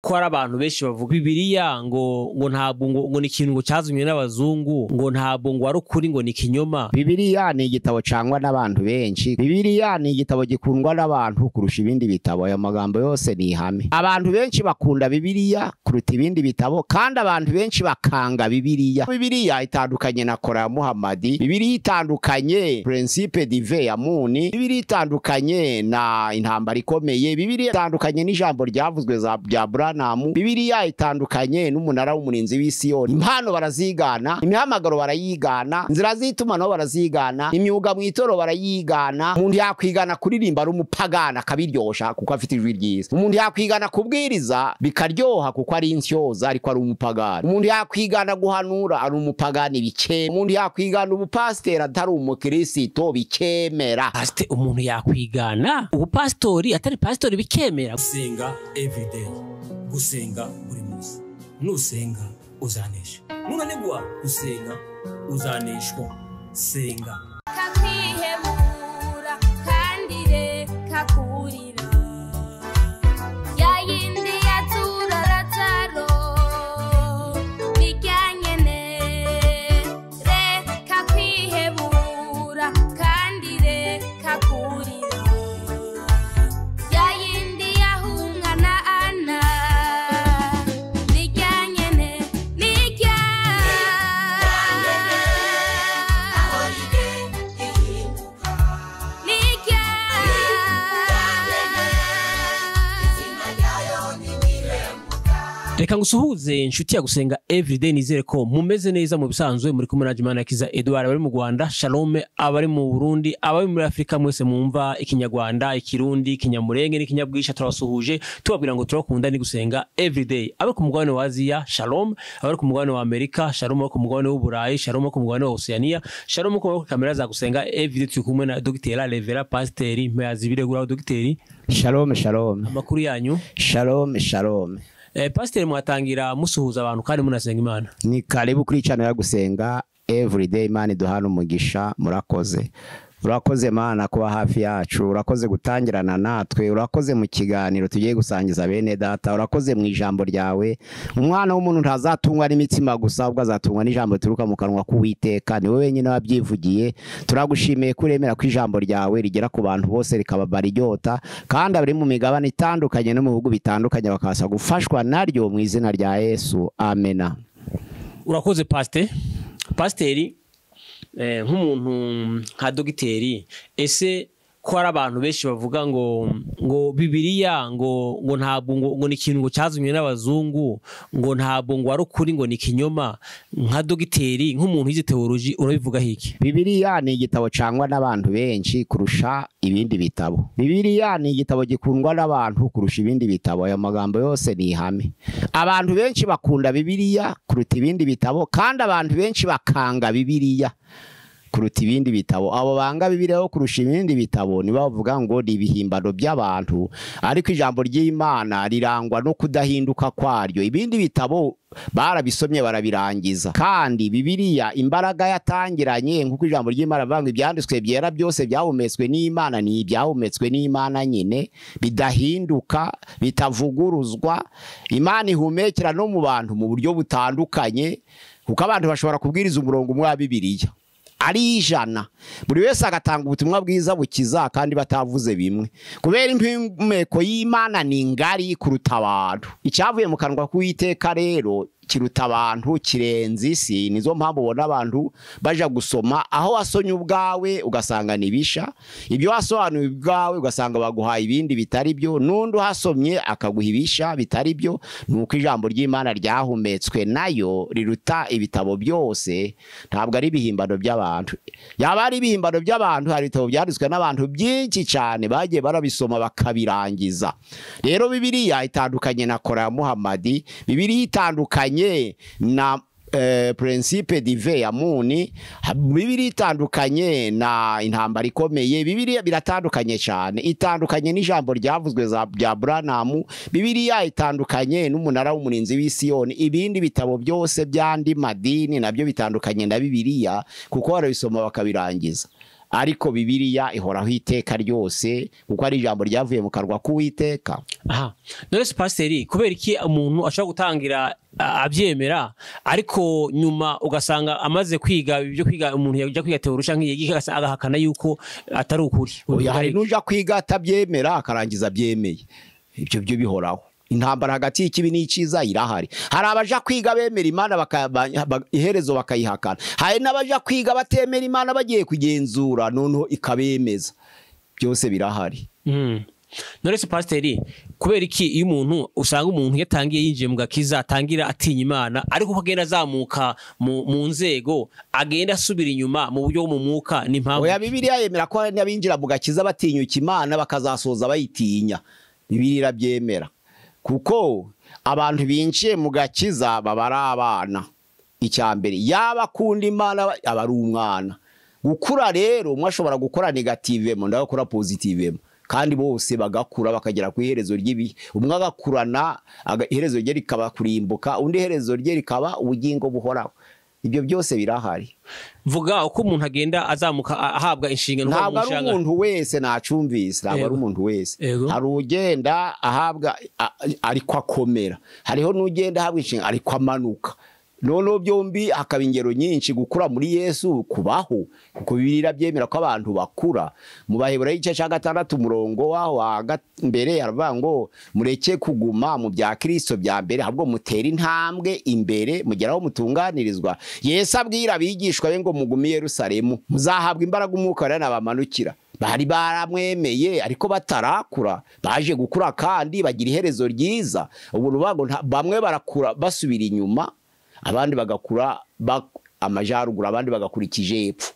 ko ari abantu benshi bavuga Bibiliya ngo ntabwo ngo ni ikintu ngo cyazumye n'abazungu ngo ntabwo ngo ari ukuri ngo ni kinyoma. Bibiliya ni igitabo cangwa n'abantu benshi. Bibiliya ni igitabo gikundwa n'abantu kurusha ibindi bitabo. Ayo magambo yose ni ihame. Abantu benshi bakunda Bibiliya kuruta ibindi bitabo kandi abantu benshi bakanga Bibiliya. Bibiliya itandukanye na Kora ya Muhammadi. Bibiliya itandukanye Principe Divin ya Muni. Bibiliya itandukanye na Intambara Ikomeye. Bibiliya itandukanye n'ijambo ryavuzwe bya Branamu. Bibiliya itandukanye n'umunara w'umurinzi w'Isiyoni. Impano barazigana, imihamagaro barayigana, inzira z'itumanaho barazigana, imyuga mu itoro barayigana. Umuntu yakwigana kuririmba ari umupagana akabiryosha kuko afite ijwi ryiza. Umuntu yakwigana kubwiriza bikaryoha kuko ari insyoza ariko ari umupagana. Umuntu yakwigana guhanura ari umupagani bike. Umuntu yakwigana ubupasiteri atari umukristo bikemera. Umuntu yakwigana ubupastori atari pastori bikemera. Gusenga everyday, gusenga buri munsi. Nusenga uzanesha, nunanigwa gusenga uzaneshwa. Senga kakwihebura kandi reka kurira yayindi yatura rataro bijyanyene. Reka kwihebura kandi reka kurira yayindi yahungana ana bijyanyene nijya Reka ngusuhuze inshuti ya Gusenga Everyday, nizere ko mumeze neza mu bisanzwe. Muri kumwe na Jimana Kiza Edouard, abari mu Rwanda, Shalom, abari mu Burundi, abari muri Afrika mwese mwumva ikinyarwanda, ikirundi, ikinyamurenge n'ikinyabwisha, turabasuhuje tubabwira ngo turakunda ni Gusenga Everyday. Abari ku mugabane wa Aziya, Shalom, abari ku mugabane wa Amerika, Shalom, abari ku mugabane w'Uburayi, Shalom, ku mugabane wa Oceania, Shalom, ku kamera za Gusenga Everyday. Turi kumwe na Dr. Revera Pasiteri Mpeyazi Biregura. Dr. Shalom shalom. Amakuru yanyu? Shalom shalom. Pasiteri, mwatangira musuhuza abantu kandi munasenga Imana. Ni karibu kuri channel ya Gusenga Everyday. Imana duhana umugisha. Murakoze. Urakoze Mana kuba hafi yacu. Urakoze gutangirana natwe. Urakoze mu kiganiro tugiye gusangiza bene data. Urakoze mu ijambo ryawe. Umwana w'umuntu ntazatungwa n'imitsima gusa, ahubwo azatungwa n'ijambo turuka mu kanwa k'Uwiteka. Ni wowe wenyine wabyivugiye. Turagushimiye kuremera ko ijambo ryawe rigera ku bantu bose rikababara inyota, kandi abari mu migabane itandukanye no mu bihugu bitandukanye bakabasha gufashwa naryo mu izina rya Yesu. Amena. Urakoze Pasiteri. Nk'umuntu nka Dogiteri, ese ko ari abantu benshi bavuga ngo Bibiliya ngo ntabwo ngo ni ikintu ngo cyazumye n'abazungu ngo ntabwo ngo ari ukuri ngo ni kinyoma, nka Dogiteri nk'umuntu yize theology urabivuga hiki? Bibiliya ni igitabo cangwa n'abantu benshi kurusha ibindi bitabo. Bibiliya ni igitabo gikundwa n'abantu kurusha ibindi bitabo. Ayo magambo yose ni ihame. Abantu benshi bakunda Bibiliya kuruta ibindi bitabo kandi abantu benshi bakanga Bibiliya kuruta ibindi bitabo. Abo banga Bibiliya kurusha ibindi bitabo ni bavuga ngo ni ibihimbano by'abantu, ariko ijambo ry'Imana rirangwa no kudahinduka kwaryo. Ibindi bitabo barabisomye barabirangiza, kandi Bibiliya imbaraga yatangiranye nk'uko ijambo ry'Imana banga ibyanditswe byera byose byahumetswe n'Imana, ni ibyahumetswe n'Imana nyine, bidahinduka, bitavuguruzwa. Imana ihumekera no mu bantu mu buryo butandukanye, kuko abantu bashobora kubwiriza umurongo umwe wa Bibiliya ari 100, buri wese agatanga ubutumwa bwiza bukiza kandi batavuze bimwe, kubera impumeko y'Imana ni ngari kuruta abantu. Icyavuye mu kanwa k'Uwiteka rero kiruta abantu, kirenze isi. Nizo mpamvu ubona abantu baja gusoma aho wasonye ubwawe ugasanga nibisha, ibyo wasobanuye ubwawe ugasanga baguhaye ibindi bitari byo, nundi hasomye akaguha ibisha bitari byo. Nuko ijambo ry'Imana ryahumetswe nayo riruta ibitabo byose, ntabwo ari ibihimbano by'abantu. Yaba ari ibihimbano by'abantu, hari ibitabo byanditswe n'abantu byinshi cyane bagiye barabisoma bakabirangiza. Rero Bibiliya itandukanye na Kora ya Muhammadi. Bibiliya itandukanye na Principe Divin ya Muni. Bibiliya itandukanye na Intambara Ikomeye. Bibiliya biratandukanye cyane. Itandukanye n'ijambo ryavuzwe bya Branamu. Bibiliya itandukanye n'umunara w'umurinzi w'Isiyoni. Ibindi bitabo byose by'andi madini nabyo bitandukanye na Bibiliya kuko barabisoma bakabirangiza. ariko Bibiliya ihoraho iteka ryose kuko ari ijambo ryavuye mu karwa k'Uwiteka. Aha, none se pasiteri, kubera iki umuntu ashobora gutangira abyemera ariko nyuma ugasanga amaze kwiga ibyo kwiga, umuntu yajya kwiga teoloji nk'iyi agahakana yuko atari ukuri? Hari n'uja kwiga atabyemera akarangiza abyemeye. Ibyo byo bihoraho. Intambara hagati y'ikibi n'icyiza irahari. Hari abaja kwiga bemera Imana iherezo bakayihakana, hari n'abaja kwiga batemera Imana bagiye kugenzura noneho ikabemeza. Byose birahari. None se pasiteri, kubera iki iyo umuntu usanga umuntu yatangiye yinjiye mu gakiza atangira atinya Imana, ariko uko agenda azamuka mu nzego agenda asubira inyuma mu buryo bwo mu mwuka? N'impamvu oya, Bibiliya yemera ko n'abinjira mu gakiza batinyuka Imana bakazasoza bayitinya. Bibiliya byemera kuko abantu binjiye mu gakiza baba ari abana. Icyambere yaba akunda Imana aba ari umwana. Gukura rero umwe ashobora gukora negative mo ndagakora positive mo, kandi bose bagakura bakagera ku iherezo ry'ibi. Umwe agakurana iherezo rye rikaba kurimbuka, undi iherezo rye rikaba ubugingo buhoraho. Ibyo byose birahari. Vuga uko umuntu agenda azamuka ahabwa inshingano. Ntabwo ari umuntu wese nacumvise, ntabwo ari umuntu wese. Hari ugenda ahabwa ariko akomera, hariho n'ugenda ahabwa inshingano ariko amanuka. Noneho byombi hakaba ingero nyinshi. Gukura muri Yesu kubaho kuko Bibiliya byemera ko abantu bakura. Mu Baheburayo igice cya 6 umurongo waho mbere aravuga ngo mureke kuguma mu bya Kristo bya mbere, ahubwo mutera intambwe imbere mugeraho mutunganirizwa. Yesu abwira abigishwa be ngo mugume i Yerusalemu, muzahabwa imbaraga umwuka wera nabamanukira. Bari baramwemeye ariko batarakura, baje gukura kandi bagira iherezo ryiza. Ubu rubago bamwe barakura basubira inyuma, abandi bagakura amajaruguru, abandi bagakurikije epfo.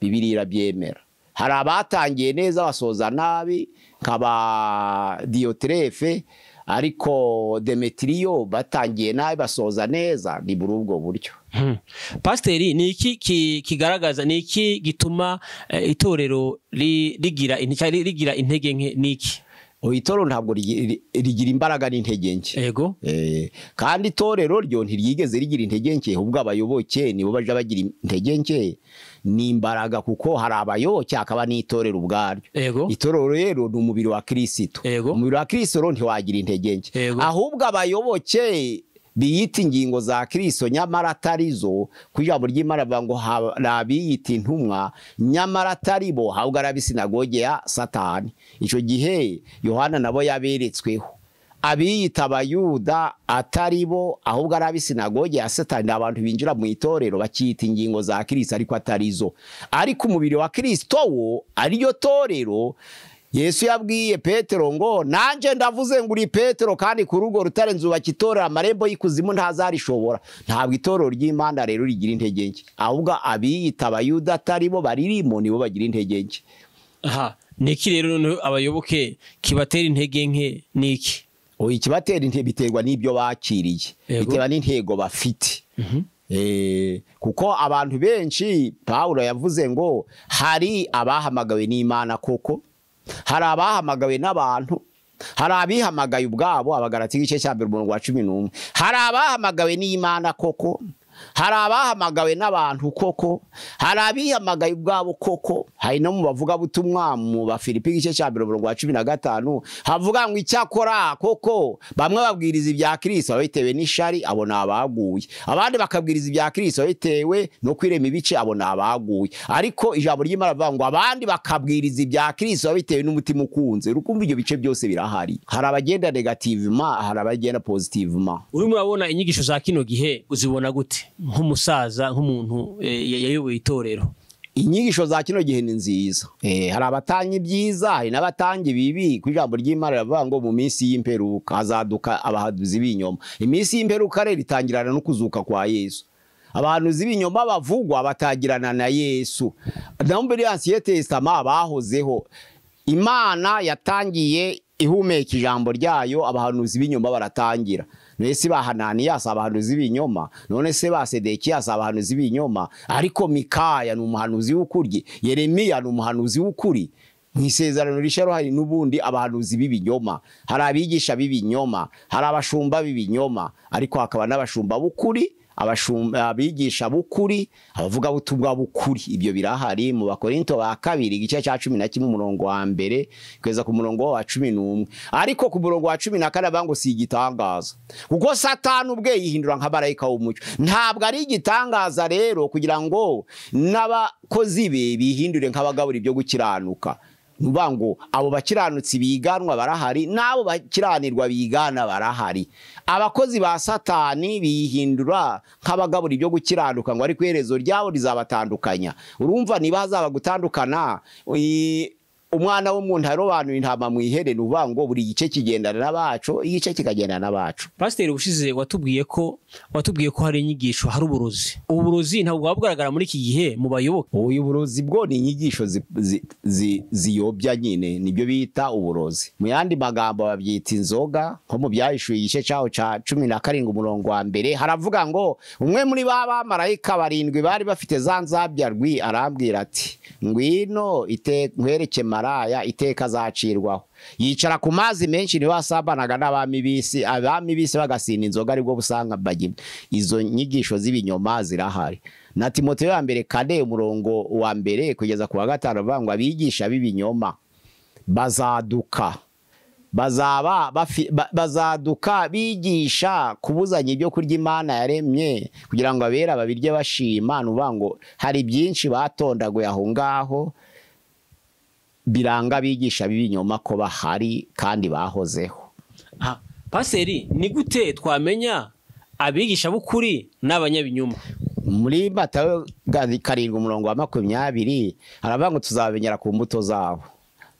Bibiliya byemera. Hari abatangiye neza basoza nabi nk'aba Dioterefe, ariko Demetriyo batangiye nabi basoza neza. Ni muri ubwo buryo. Pasiteri, ni iki kigaragaza, ni iki gituma itorero rigira intege nke? Ni iki? Itorero ntabwo rigira imbaraga n'intege nke. Yego. Kandi itorero ryo ntiryigeze rigira intege nke, ahubwo abayoboke nibo baje bagira intege nke n'imbaraga, kuko hari abayoboke akaba n'itorero ubwaryo. Itorero rero ni umubiri wa Kristo. Umubiri wa Kristo ntiwagira intege nke, ahubwo abayoboke biyita ingingo za Kristo nyamara atarizo. Ku ijambo ry'Imana bavuga ngo nabiyita intumwa nyamara ataribo, ahubwo ari ab'isinagoge ya Satani. Icyo gihe Yohana nabo yaberetsweho abiyita abayuda ataribo, ahubwo ari ab'isinagoge ya Satani. Abantu binjira mu itorero bakiyita ingingo za Kristo ariko atarizo. Ariko umubiri wa Kristo wo ariyo torero. Yesu yabwiye Petero ngo nanje ndavuze ngo uri Petero, kandi ku rugo rutare nzubaka itorero, amarembo y'ikuzimu ntazarishobora. Ntabwo itorero ry'Imana rero rigira intege nke, ahubwo abiyita abayuda ataribo baririmo nibo bagira intege nke. Aha, niki rero none abayoboke kibatera intege nke? Niki? Ikibatera intege biterwa n'ibyo bakiriye, biterwa n'intego bafite. Kuko abantu benshi, Pawulo yavuze ngo hari abahamagawe n'Imana koko, hari abahamagawe n'abantu, hari abihamagaye ubwabo. Abagalati igice cya 1:11. Hari abahamagawe n'Imana koko, hari abahamagawe n'abantu koko, hari abihamagaye ubwabo koko. Hari no mu bavuga butumwa mu Bafilipi igice cya 1:15 havuga ngo icyakora koko bamwe babwiriza ibya Kristo bitewe n'ishari, abo nabaguye. Abandi bakabwiriza ibya Kristo bitewe no kwirema ibice, abo nabaguye. Ariko ijambo ry'Imana bavuga ngo abandi bakabwiriza ibya Kristo bitewe n'umutima ukunze. Rukumva ibyo bice byose birahari. Hari abagenda negativement, hari abagenda positivement. Uri murabona inyigisho za kino gihe uzibona gute nk'umusaza, nk'umuntu yayoboye itorero? Inyigisho za kino gihe ni nziza. Hari abatanga ibyiza, hari n'abatanga ibibi. Ku ijambo ry'Imana ravuga ngo mu minsi y'imperuka hazaduka abahaduzi b'inyoma. Iminsi y'imperuka rero itangirana no kuzuka kwa Yesu. Abahanuzi b'inyoma bavugwa batagirana na Yesu. Dans l'Ancien Testament bahozeho. Imana yatangiye ihumeka ijambo ryayo, abahanuzi b'inyoma baratangira. None se ba Hananiyasi abahanuzi b'inyoma, none se ba Sedekiyasi abahanuzi b'inyoma, ariko Mikaya ni umuhanuzi w'ukuri, Yeremiya ni umuhanuzi w'ukuri. Mu Isezerano Rishya hari n'ubundi abahanuzi b'ibinyoma, hari abigisha b'ibinyoma, hari abashumba b'ibinyoma, ariko hakaba n'abashumba b'ukuri, abigisha bukuri, abavuga butumwa bukuri. Ibyo birahari mu Bakorinto ba kabiri igice cya 11 umurongo wa mbere kweza ku murongo wa 11. Ariko ku murongo wa 14 bango si igitangaza, kuko Satani ubwe yihindura nk'abarayika w'umucyo. Ntabwo ari igitangaza rero kugira ngo n'abakozi be bihindure nk'abagabura ibyo gukiranuka. Nubango abo bakiranutsi biganwa barahari, nabo bakiranirwa bigana barahari. Abakozi ba Satani bihindura nk'abagabura ibyo gukiranuka ngo ari kwerezo ryabo rizabatandukanya. Urumva niba hazaba gutandukana umwana w'umuntu arobanura intama mu ihere, nubango buri gice kigendana n'abacu, igice kikagendana n'abacu. Pastor ubushize watubwiye ko hari inyigisho, hari uburozi. Uburozi ntabwo bwagaragara muri iki gihe mu bayoboke. Uyu burozi bwo ni inyigisho ziyobya nyine, nibyo bita uburozi. Mu yandi magambo babyita inzoga, nko mu Byahishuwe igice cyaho ca 17 umurongo wa mbere haravuga ngo umwe muri ba marayika barindwi bari bafite za nzabya rwi arambwira ati ngwino nkwereke maraya iteka azacirwaho. Yicara ku mazi menshi niwe asabanaga n'abami bisi, abami bisi bagasinda inzoga aribwo busanga bagimye. Izo nyigisho z'ibinyoma zirahari. Na Timoteyo ya mbere 4 umurongo wa mbere kugeza ku wa 5 bavangwa abigisha b'ibinyoma bazaduka bigisha kubuzanya ibyo kurya Imana yaremye kugira ngo abera babirye bashima. Nubango hari byinshi batondaguye aho ngaho biranga bigisha b'ibinyoma ko bahari kandi bahozeho. Paseri, ni gute twamenya abigisha b'ukuri n'abanyabinyoma? Muri Matayo 7 umurongo wa 20 haravuga ngo tuzabenyera ku mbuto zabo,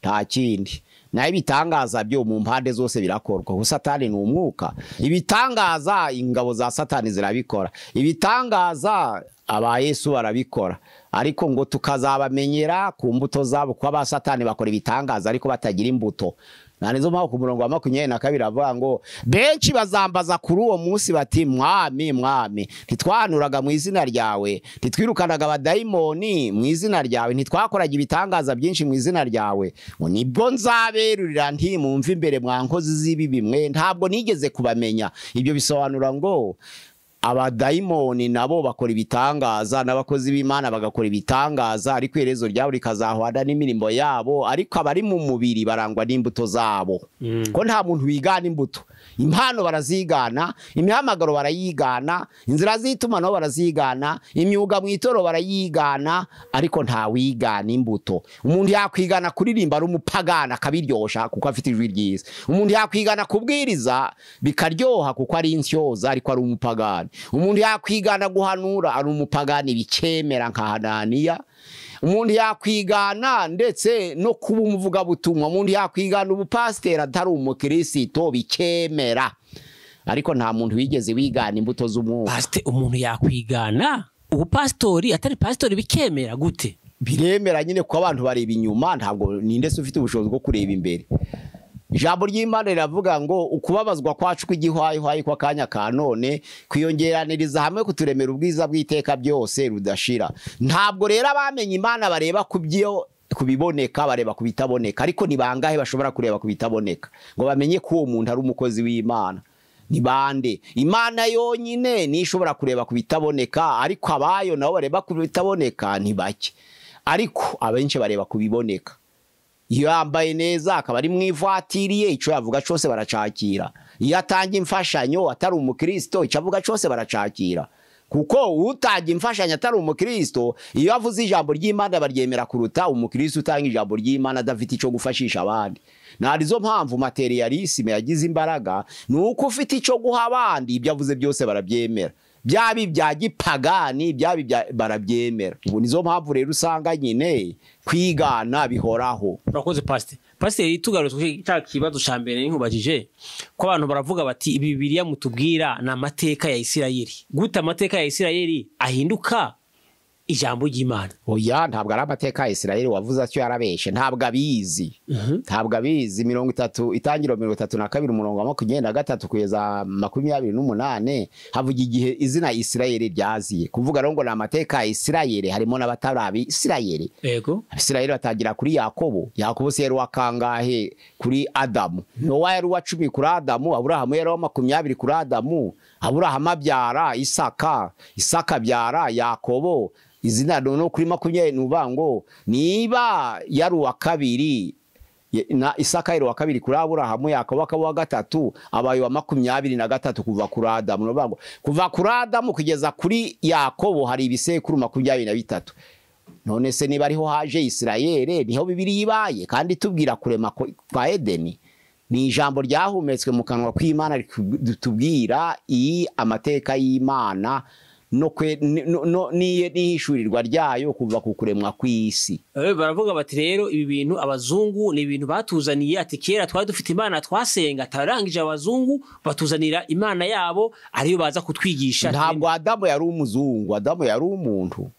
nta kindi. Naye ibitangaza byo mu mpande zose birakorwa, kuko Satani ni umwuka. Ibitangaza ingabo za Satani zirabikora, ibitangaza aba Yesu barabikora, ariko ngo tukazabamenyera ku mbuto zabo, kwa ba Satani bakora ibitangaza ariko batagira imbuto. Nanizo mpako ku murongo wa 22 avuga ngo benshi bazambaza kuri uwo munsi bati mwami ntitwanuraga mu izina ryawe, ntitwirukanaga abadayimoni mu izina ryawe, ntitwakoraga ibitangaza byinshi mu izina ryawe. Ngo nibwo nzaberurira nti mumva imbere mwa nkozi z'ibibi mwe, ntabwo nigeze kubamenya. Ibyo bisobanura ngo abadayimoni nabo bakora ibitangaza, n'abakozi b'Imana bagakora ibitangaza, ariko iherezo ryabo rikazahwada n'imirimo yabo. Ariko abari mu mubiri barangwa n'imbuto zabo. Ko nta muntu wigana imbuto. Impano barazigana, imihamagaro barayigana, inzira z'itumanaho barazigana, imyuga mu itoro barayigana, ariko nta wigana imbuto. Umuntu yakwigana kuririmba ari umupagana akabiryosha kuko afite ijwi ryiza. Umuntu yakwigana kubwiriza bikaryoha kuko ari insyoza ariko ari umupagani. Umuntu yakwigana guhanura ari umupagani bikemera nka Hananiya. Umuntu yakwigana ndetse no kuba umuvuga butumwa. Umuntu yakwigana ubupasiteri atari umukristo bikemera, ariko nta muntu wigeze wigana imbuto z'umwuka. Pastor, umuntu yakwigana ubupastori atari pastori bikemera gute? Biremera nyine ko abantu bareba inyuma, ntabwo ninde se ufite ubushobozi bwo kureba imbere. Ijambo ry'Imana riravuga ngo ukubabazwa kwacu kw'igihwayihwayi kwa kanya ka none kwiyongeraniriza hamwe kuturemera ubwiza bw'iteka byose rudashira. Ntabwo rero abamenye Imana bareba kubiboneka, bareba kubitaboneka. Ariko ni bangahe bashobora kureba kubitaboneka ngo bamenye ko uwo muntu ari umukozi w'Imana? Ni bande? Imana yonyine ni ishobora kureba kubitaboneka, ariko abayo nabo bareba kubitaboneka ni bake. Ariko abenshi bareba kubiboneka. Iyo yambaye neza akaba ari mwivatiriye, icyo yavuga cyose baracakira. Iyo atanga imfashanyo atari umukristo, icyo avuga cyose baracakira. Kuko utanga imfashanyo atari umukristo, iyo avuze ijambo ry'Imana baryemera kuruta umukristo utanga ijambo ry'Imana adafite icyo gufashisha abandi. Narizo mpamvu materialisme yagize imbaraga, nuko ufite icyo guha abandi, ibyo avuze byose barabyemera. Byabi bya gipagani barabyemera. Ubu nizo mpamvu rero usanga nyine kwigana bihoraho. Urakoze Pastor. Pastor, tugarutse cya kibazo ca mbere nkubajije ko abantu baravuga bati ibi Bibiliya mutubwira na amateka ya Isirayeli. Gute amateka ya Isirayeli ahinduka ijambo ry'Imana. oya ntabwo ari amateka ya Isirayeli wavuze atyo yarabeshe, ntabwo abizi. Ntabwo abizi 30 itangiro 32 umurongo wa 23 kugeza 28 havuga igihe izina Isirayeli ryaziye. Kuvuga rero ngo na amateka ya Isirayeli harimo n'abatarabi Isirayeli. Yego. Isirayeli batangira kuri Yakobo. Yakobo se yari wakangahe kuri Adamu. Nowa yari wa 10 kuri Adamu, Aburahamu yari wa 20 kuri Adamu. Aburahamu abyara Isaka, Isaka byara Yakobo. Izina no kuri 20 nubango niba yari wa kabiri na Isaka yari wa kabiri kuri Aburahamu, Yakobo akaba wa gatatu, abaye wa 23 kuva kuri Adamu. Nubango kuva kuri Adamu kugeza kuri Yakobo hari ibisekuru 23. None se niba ariho haje Isirayeli niho Bibiliya ibaye, kandi tubwira kurema kwa Edeni ni ijambo ryahumetswe mu kanwa kw'Imana tubwira iyi amateka y'Imana no nihishurirwa ryayo kuva ku kuremwa kw'isi. Baravuga bati rero ibi bintu abazungu ni ibintu batuzaniye, ati kera twari dufite Imana twasenga, tarangije abazungu batuzanira Imana yabo ariyo baza kutwigisha. Ntabwo Adamu yari umuzungu, Adamu yari umuntu.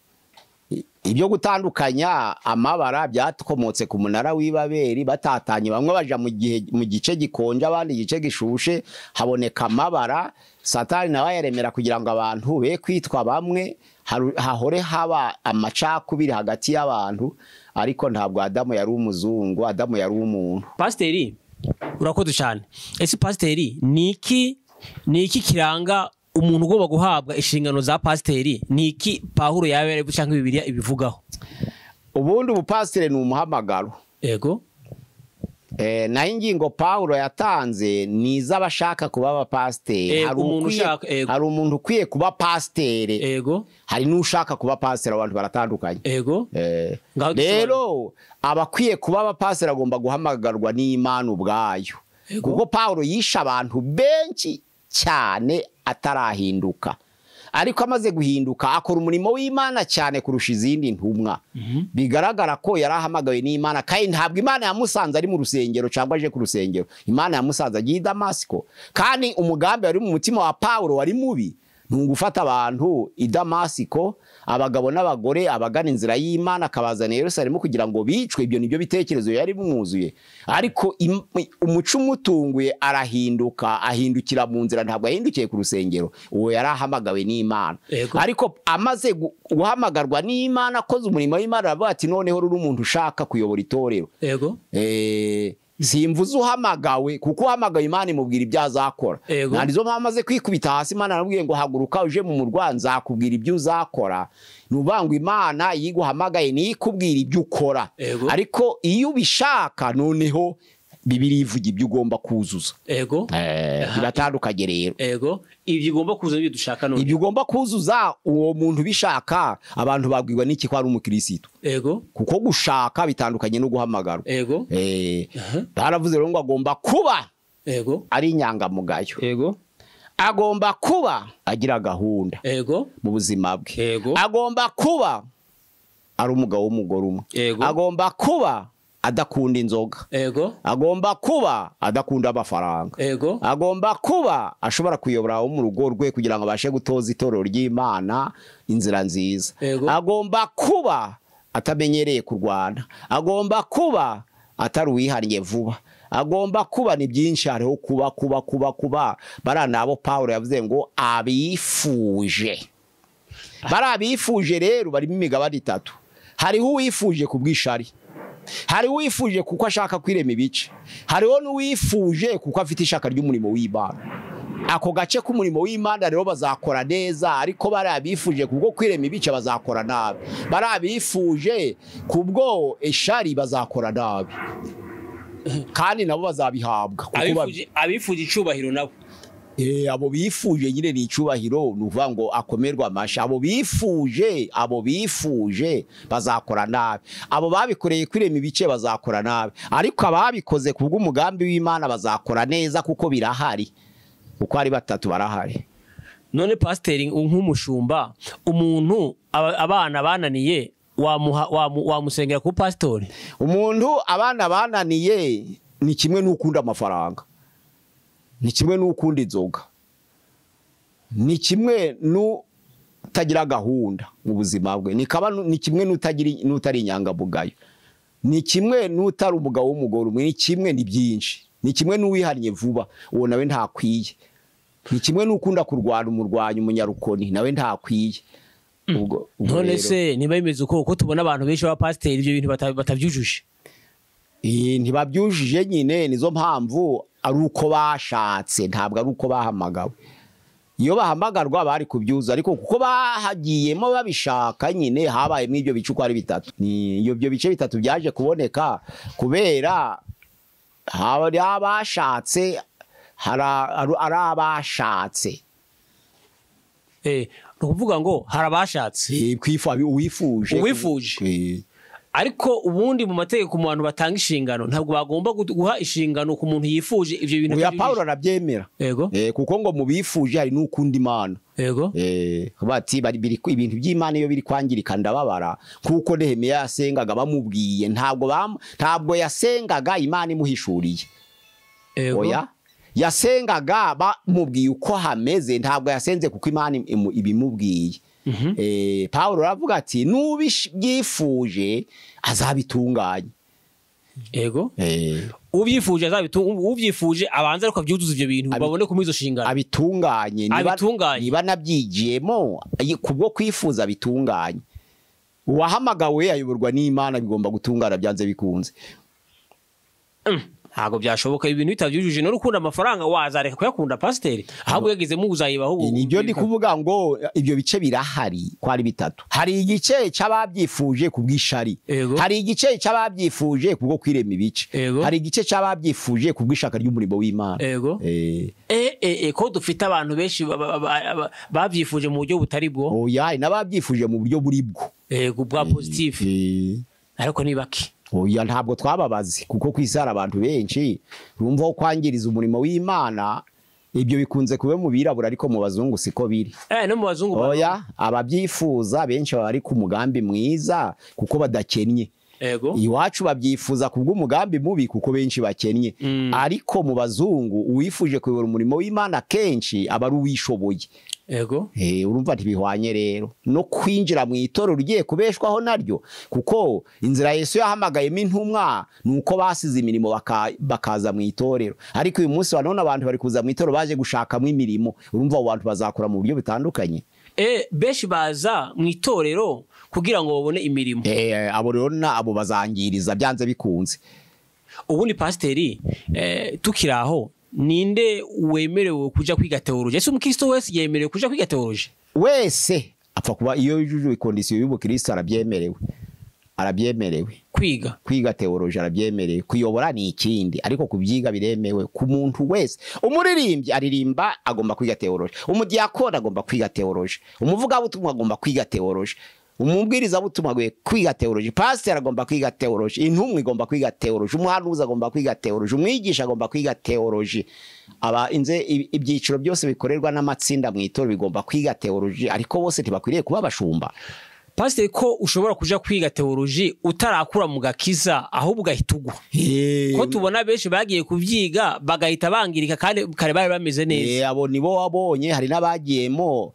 Ibyo gutandukanya amabara byatkomotse ku munara w'Ibabeli, batatanye bamwe baja mu gice gikonje abandi gice gishushe, haboneka amabara. Satani nawe yaremera kugira ngo abantu be kwitwa bamwe, hahore haba amacakubiri hagati y'abantu, ariko ntabwo Adamu yari umuzungu, Adamu yari umuntu. Pasiteri urakoze cyane. Ese pasiteri niki kiranga umuntu ugomba guhabwa inshingano za pasiteri? Niki Pawulo yabere cyangwa Bibiliya ibivugaho? Ubundi ubupasiteri ni umuhamagaro. Yego. Na ingingo Pawulo yatanze ni iz'abashaka kuba abapasiteri. Hari umuntu ukwiye kuba pasiteri. Yego. Hari n'ushaka kuba pasiteri, abantu baratandukanye. Yego. Rero abakwiye kuba abapasiteri agomba guhamagarwa n'Imana ubwayo. Kuko Pawulo yisha abantu benshi cyane atarahinduka, ariko amaze guhinduka akora umurimo w'Imana cyane kurusha izindi ntumwa. Bigaragara ko yarahamagawe n'Imana, kandi ntabwo Imana yamusanze ari mu rusengero cyangwa aje ku rusengero. Imana yamusanze agiye i Damasiko, kandi umugambi wari mu mutima wa Pawulo wari mubi, ntungufata abantu i Damasiko, abagabo n'abagore abagana inzira y'Imana akabazana i Yerusalemu kugira ngo bicwe. Ibyo nibyo bitekerezo yari bimwuzuye, ariko umuco umutunguye arahinduka, ahindukira mu nzira, ntabwo ahindukiye ku rusengero. Uwo yarahamagawe n'Imana. Ariko amaze guhamagarwa n'Imana, akoze umurimo w'Imana, aravuga ati noneho ruri umuntu ushaka kuyobora itorero. Yego. Simvuze uhamagawe, kuko uhamagawe Imana imubwira ibyo azakora. Nanizo mpamaze kwikubita hasi, Imana aramubwiye ngo haguruka uje mu murwa nzakubwira ibyo uzakora. Nubango Imana yiguhamagaye ni ikubwira ibyo ukora. Ariko iyo ubishaka noneho Bibiliya ivuga ibyo ugomba kuzuza. Biratandukanye rero. Ibyo ugomba kuzuza ibyo dushaka none. Ibyo ugomba kuzuza uwo muntu bishaka, abantu babwirwa n'iki ko ari umukristo. Kuko gushaka bitandukanye no guhamagarwa. Baravuze rero ngo agomba kuba ari inyangamugayo. Agomba kuba agira gahunda mu buzima bwe. Agomba kuba ari umugabo w'umugore umwe. Agomba kuba adakunda inzoga. Agomba kuba adakunda amafaranga. Agomba kuba ashobora kuyobora mu rugo rwe kugira ngo abashe gutoza itorero ry'Imana inzira nziza. Agomba kuba atamenyereye kurwana. Agomba kuba atari uwihannye vuba. Agomba kuba ni byinshi, hariho kuba barana abo Pawulo yavuze ngo abifuje. Barabifuje rero barimo imigabane 3. Hariho uwifuje kubwishari, hari uwifuje kuko ashaka kwirema ibice, hariho n'uwifuje kuko afite ishaka ry'umurimo w'Imana. Ako gace k'umurimo w'Imana rero bazakora neza, ariko barabifuje kuko kwirema ibice bazakora nabi. Barabifuje kubwo ishari bazakora nabi, kandi nabo bazabihabwa. Abifuje icubahiro nabo, abo bifuje nyine ni icubahiro, nuvuga ngo akomerwa amasha. Abo bifuje bazakora nabi. Abo babikoreye kwirema ibice bazakora nabi, ariko ababikoze kubwo umugambi w'Imana bazakora neza, kuko birahari, kuko ari 3 barahari. None pasiteri nk'umushumba, umuntu abana bananiye wamusengera ku pastori? Umuntu abana bananiye ni kimwe n'ukunda amafaranga, ni kimwe n'ukunda inzoga, ni kimwe utagira gahunda mu buzima bwe ni kimwe n'utari inyangamugayo, ni kimwe n'utari umugabo w'umugore umwe, ni kimwe ni byinshi, ni kimwe n'uwihannye vuba uwo nawe ntakwiye, ni kimwe n'ukunda kurwana umurwanyi umunyarukoni nawe ntakwiye. none se niba bimeze uko tubona abantu benshi b'abapasiteri ibyo bintu batabyujuje? Ntibabyujije nyine, nizo mpamvu ari uko bashatse, ntabwo ari uko bahamagawe. Iyo bahamagarwa bari kubyuza, ariko kuko bahagiyemo babishaka nyine habayemo ibyo bice uko ari bitatu. Iyo byo bice bitatu byaje kuboneka kubera hari abashatse, ari abashatse. Ni ukuvuga ngo hari abashatse uwifuje. Ariko ubundi mu mategeko mu bantu batanga inshingano ntabwo bagomba guha inshingano ku muntu yifuje ibyo bintu. Uya Paulo arabyemera. Yego. Kuko ngo mu bifuje hari n'ukundi Imana. Yego. Bati bari ibintu by'Imana iyo biri kwangirika ndababara, kuko Nehemiya yasengaga bamubwiye, ntabwo yasengaga Imana imuhishuriye. Yego. Oya, yasengaga bamubwiye uko hameze, ntabwo yasenze kuko Imana ibimubwiye. Paulo aravuga ati nubyifuje azabitunganya. Yego. Ubyifuje ubyifuje abanza ariko abyuzuza ibyo bintu babone ko izo nshingano abitunganye. Niba nabyigiyemo kubwo kwifuza abitunganye. Uwahamagawe ayoborwa n'Imana bigomba gutungana byanze bikunze. Ntabwo byashoboka ibintu bitabyujuje no rukunda amafaranga wazareka kuyakunda pasiteri, ahubwo yagezemo uzayibaho. Nibyo ndi kuvuga ngo ibyo bice birahari ko ari bitatu. Hari igice cy'ababyifuje kubwishari, hari igice cy'ababyifuje kubwo kwirema ibice, hari igice cy'ababyifuje kubwishaka ry'umurimo w'Imana. Ko dufite abantu benshi babyifuje mu buryo butari bwo. Oya, n'ababyifuje mu buryo buri bwo. Bwa positif. Ariko ni baki. Oya, ntabwo twababazi kuko kwisara abantu benshi urumva ko kwangiriza umurimo w'Imana ibyo bikunze kuba mu birabura, ariko mu bazungu siko biri. No mu bazungu. Oya, ababyifuza benshi bari ku mugambi mwiza kuko badakennye. Iwacu babyifuza kubw'umugambi mubi kuko benshi bakennye. Ariko mu bazungu uwifuje kuyobora umurimo w'Imana kenshi aba ari uwishoboye. Urumva ntibihwanye rero no kwinjira mu itorero ugiye kubeshwaho naryo, kuko inzira Yesu yahamagayemo intumwa nuko basize imirimo bakaza mu itorero. Ariko uyu munsi none abantu bari kuza mu itorero baje gushakamo imirimo, urumva abantu bazakora mu buryo bitandukanye. Benshi baza mu itorero kugira ngo babone imirimo. Abo rero abo bazangiriza byanze bikunze. Ubundi pasiteri tukiraho, ninde wemerewe kuja kwiga teoloji? Ese umukristo wese yemerewe kuja kwiga teoloji? Wese apfa kuba iyo yujuje kondisiyo y'ubukristo arabyemerewe kwiga teoloji, arabyemerewe. Kuyobora ni ikindi, ariko kubyiga biremewe ku muntu wese. Umuririmbyi aririmba agomba kwiga teoloji, umudiyakoni agomba kwiga teoloji, umuvugabutumwa agomba kwiga teoloji, umubwiriza butumwa gwe kwiga teoloji, pastor agomba kwiga teoloji, intumwa igomba kwiga teoloji, umuhanuzi agomba kwiga teoloji, umwigisha agomba kwiga teoloji. Ibyiciro byose bikorerwa n'amatsinda mu itorero bigomba kwiga teoloji, ariko bose ntibakwiriye kuba abashumba. Pastor, ko ushobora kuja kwiga teoloji utarakura mu gakiza ahubwo ugahitugwa. Ko tubona benshi bagiye kuvyiga bagahita bangirika kandi kare bari bameze neza. Abo nibo wabonye, hari n'abagiyemo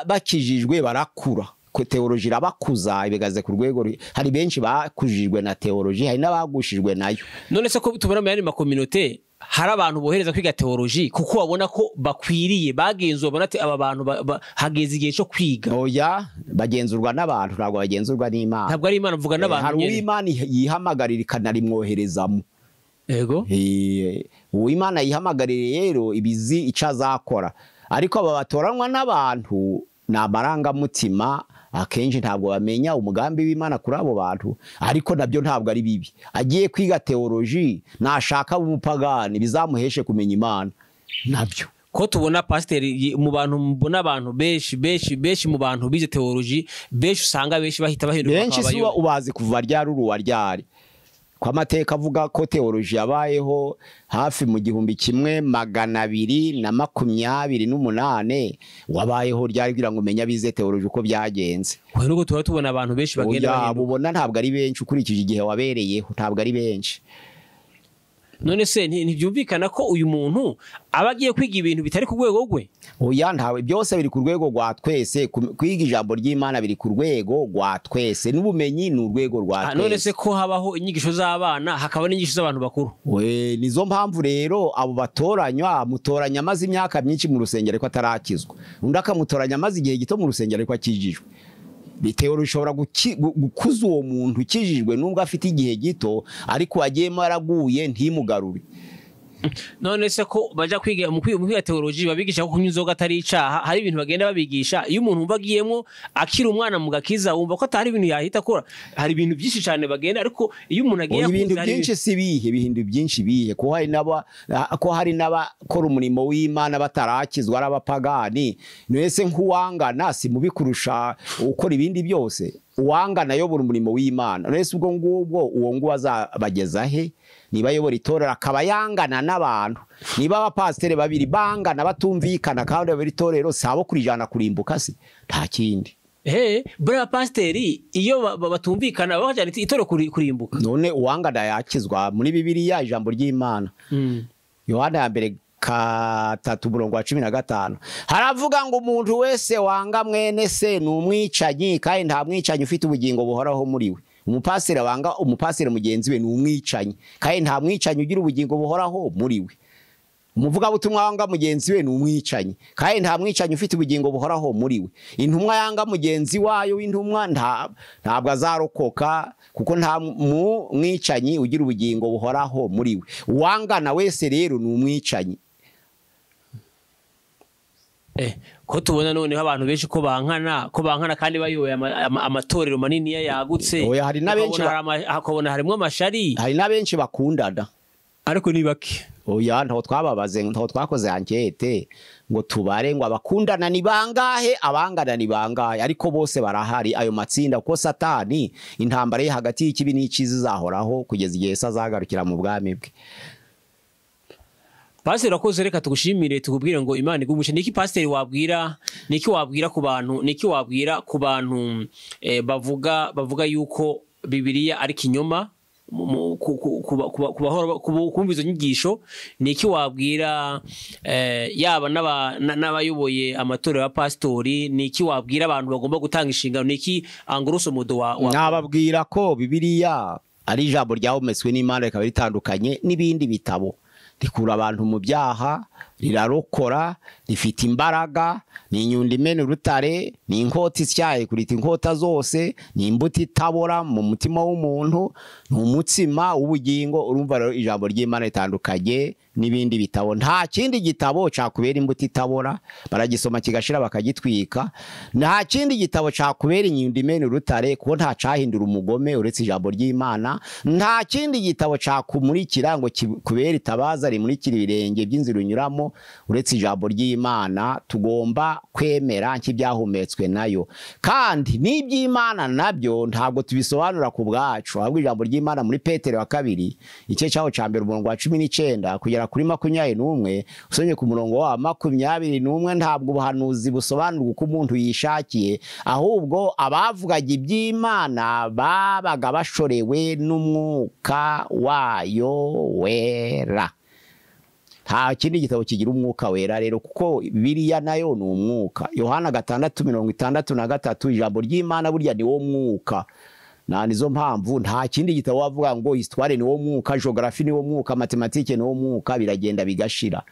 bakijijwe barakura. Ko teoloji rabakuza ibigaze ku rwego, hari benshi bakujijwe na teoloji, hari n'abagushijwe nayo. None se ko tubona mu yandi makominote hari abantu bohereza kwiga teoloji kuko babona ko bakwiriye, bagenzura babona ati aba bantu hageze igihe cyo kwiga. Oya, bagenzurwa n'abantu, ntabwo bagenzurwa n'Imana. Ntabwo ari Imana mvuga n'abantu. Hari uw'Imana yihamagarira ikanarimwoherezamo. Uw'Imana yihamagarire rero ibizi icyo azakora, ariko aba batoranwa n'abantu ni amarangamutima. Akenshi ntabwo bamenya umugambi w'Imana kuri abo bantu, ariko nabyo ntabwo ari bibi. Agiye kwiga teoloji nashaka umupagani bizamuheshe kumenya Imana nabyo. Ko tubona pasiteri mu bantu, mbona abantu benshi mu bantu bize teoloji, benshi usanga benshi bahita bahinduka benshi suba ubazi kuva ryari uruwa ryari. Kwa mateka avuga ko teoloji yabayeho hafi mu 1228 wabayeho ryari kugira ngo menya bize teoloji uko byagenze. Nuko tubona abantu benshi bagenda bahinduka. Ubona ntabwo ari benshi ukurikije igihe wabereyeho, ntabwo ari benshi. none se ntibyumvikana ko uyu muntu aba agiye kwiga ibintu bitari ku rwego rwe? oya ntawe, byose biri ku rwego rwa twese. Kwiga ijambo ry'Imana biri ku rwego rwa twese, n'ubumenyi ni urwego rwa twese. None se ko habaho inyigisho z'abana hakaba n'inyigisho z'abantu bakuru? Nizo mpamvu rero abo batoranywa, mutoranya amaze imyaka myinshi mu rusengero ariko atarakizwa, undi akamutoranya amaze igihe gito mu rusengero ariko akijijwe. Bitewe rushobora gukuza uwo muntu ukijijwe nubwo afite igihe gito ariko agiyemo araguye ntimugarure. None se ko baja kwiga mu kwiga teology babigisha ko kunywa inzoga atari icaha, hari ibintu bagenda babigisha iyo umuntu umva agiyemo akiri umwana mu gakiza wumva ko atari ibintu yahita akora? Hari ibintu byinshi cyane bagenda, ariko iyo umuntu agiye ibintu byinshi si bihe, ibintu byinshi bihe ko hari n'abakora umurimo w'Imana batarakizwa arabapagani. Nese nk'uwangana si mubi kurusha ukora ibindi byose? Uwangana yobora umurimo w'Imana, nese ubwo ngubwo uwo nguwo azabageza he? Niba yobora itorero akaba yangana n'abantu, niba abapasiteri babiri bangana batumvikana kandi abari itorero sabo kurijana kurimbuka se nta kindi. Bura pasiteri iyo batumvikana bajana itorero kurimbuka. None uwangana yakizwa muri Bibiliya ijambo ry'Imana. Yohana ya mbere 3:15 haravuga ngo umuntu wese wanga mwene se ni umwicanyi kandi nta mwicanyi ufite ubugingo buhoraho muri we. Umupasire wanga umupasire mugenzi we ni umwicanyi kandi nta mwicanyi ugira ubugingo buhoraho muri we. Umuvuga butumwa wanga mugenzi we ni umwicanyi kandi nta mwicanyi ufite ubugingo buhoraho muri we. Intumwa yanga mugenzi wayo w'intumwa ntabwo azarokoka kuko nta mwicanyi ugira ubugingo buhoraho muri we. Uwangana wese rero ni umwicanyi. Ko tubona noneho abantu benshi ko bankana kandi bayoboye amatorero manini yagutse. Oya hari nabenshi hakabona harimo amashari, hari nabenshi bakundana ariko ni bake. Oya ntaho twababaze, ntaho twakoze ankete ngo tubare ngo abakundana ni bangahe abangana ni bangahe, ariko bose barahari ayo matsinda kuko Satani intambara ye hagati y'ikibi n'icyiza zahoraho kugeza igihe azagarukira mu bwami bwe. Pasiteri akoze, reka tugushimire tukubwire ngo Imana igumuce. Niki pasiteri wabwira, niki wabwira ku bantu bavuga yuko Bibiliya ari kinyoma, kumva izo nyigisho? Niki wabwira yaba n'abayoboye amatorero ya pastori? Niki wabwira abantu bagomba gutanga inshingano? Niki anguruso modo nababwira ko Bibiliya ari ijambo ryahumetswe n'Imana rikaba ritandukanye n'ibindi bitabo. Rikura abantu mu byaha, rirarokora, rifite imbaraga, ni inyundo imena urutare, ni inkota isyaye kurita inkota zose, ni imbuto itabora mu mutima w'umuntu, ni umutsima w'ubugingo. Urumva rero ijambo ry'Imana ritandukanye n'ibindi bitabo. Nta kindi gitabo cakubera imbuto itabora baragisoma kigashira bakagitwika. Nta kindi gitabo cakubera inyundo imena urutare kuko nta cahindura umugome uretse ijambo ry'Imana. Nta kindi gitabo cakumurikira ngo kubera itabaza rimurikira ibirenge by'inzira unyuramo uretse ijambo ry'Imana. Tugomba kwemera nk'ibyahumetswe nayo, kandi n'iby'Imana nabyo ntabwo tubisobanura ku bwacu, ahubwo ijambo ry'Imana muri Petero wa 2 igice cyaho ca mbere umurongo wa 19 kugera kuri 21 usomye ku murongo wa 21 ntabwo ubuhanuzi busobanurwa uko umuntu yishakiye, ahubwo abavugaga iby'Imana babaga bashorewe n'umwuka wayo wera. Nta kindi gitabo kigira umwuka wera rero kuko Bibiliya nayo ni umwuka. Yohana 6:63 ijambo ry'Imana burya ni wo mwuka. Nizo mpamvu nta kindi gitabo wavuga ngo histoire ni wo mwuka, geography ni wo mwuka, mathematique ni wo mwuka, biragenda bigashira.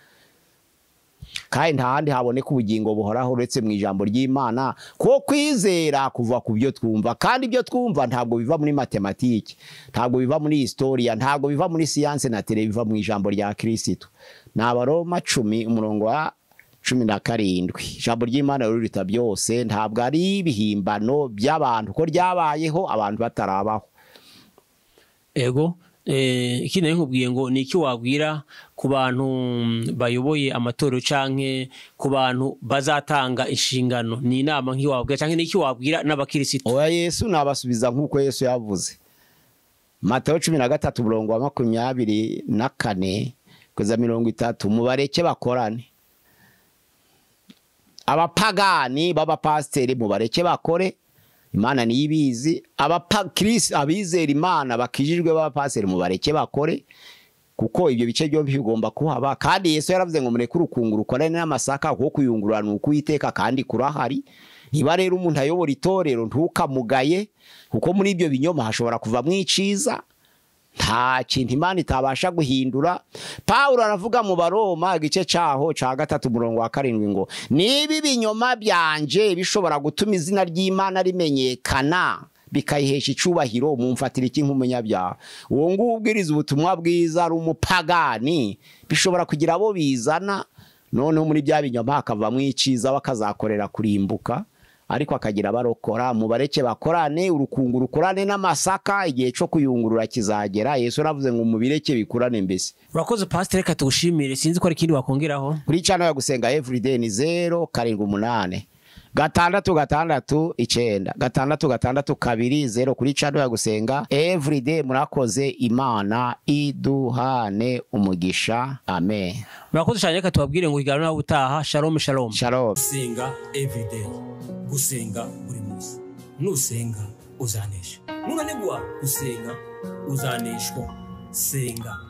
Kandi nta handi haboneka ubugingo buhoraho uretse mu ijambo ry'Imana, ko kwizera kuva ku byo twumva, kandi ibyo twumva ntabwo biva muri mathematique, ntabwo biva muri historia, ntabwo biva muri science na tele, biva mu ijambo rya Kristo. N'Abaroma 10:17 ijambo ry'Imana rurita byose, ntabwo ari ibihimbano by'abantu ko ryabayeho abantu batarabaho. Ego ikindi nkubwiye ngo niki wabwira ku bantu bayoboye amatorero canke ku bantu bazatanga inshingano? Ni inama nk'iwabwira canke niki wabwira n'abakirisitu? Oya Yesu nabasubiza nkuko Yesu yavuze. Matayo 13:24 kugeza 30 mubareke bakorane. Abapagani b'abapasiteri mubareke bakore, Imana niyibizi. Abapakirisi abizera Imana bakijijwe b'abapasiteri mubareke bakore. kuko ibyo bice byombi bigomba kuhaba. Kandi Yesu yaravuze ngo mureke urukungu rukorane n'amasaka, kuko kuyungurana uko Uwiteka kandi kurahari. Niba rero umuntu ayobora itorero ntukamugaye, kuko muri ibyo binyoma hashobora kuvamo iciza. Nta kintu Imana itabasha guhindura. Pawulo aravuga mu Baroma igice cyaho ca 3:7 ngo niba ibinyoma byanje bishobora gutuma izina ry'Imana rimenyekana bikayihesha icubahiro, mumfatira iki nk'umunyabyaha? Uwo nguwo ubwiriza ubutumwa bwiza ari umupagani, bishobora kugira abo bizana, noneho muri bya binyoma hakavamo iciza bakazakorera kurimbuka, ariko akagira barokora. Mubareke bakorane, urukungu rukorane n'amasaka, igihe cyo kuyungurura kizagera. Yesu aravuze ngo mubireke bikurane mbese. Urakoze pastor, reka tugushimire, sinzi ko ari ikindi wakongeraho. Kuri channel ya gusenga everyday ni 078 669 662 kuri channel ya gusenga everyday. Murakoze, Imana iduhane umugisha, amen. Murakoze cyane, reka tubabwire ngo igarura ubutaha. Shalom shalom. Shalom. Gusenga everyday, gusenga buri munsi. Nusenga uzanesha. Nunanigwa gusenga uzaneshwa. Senga.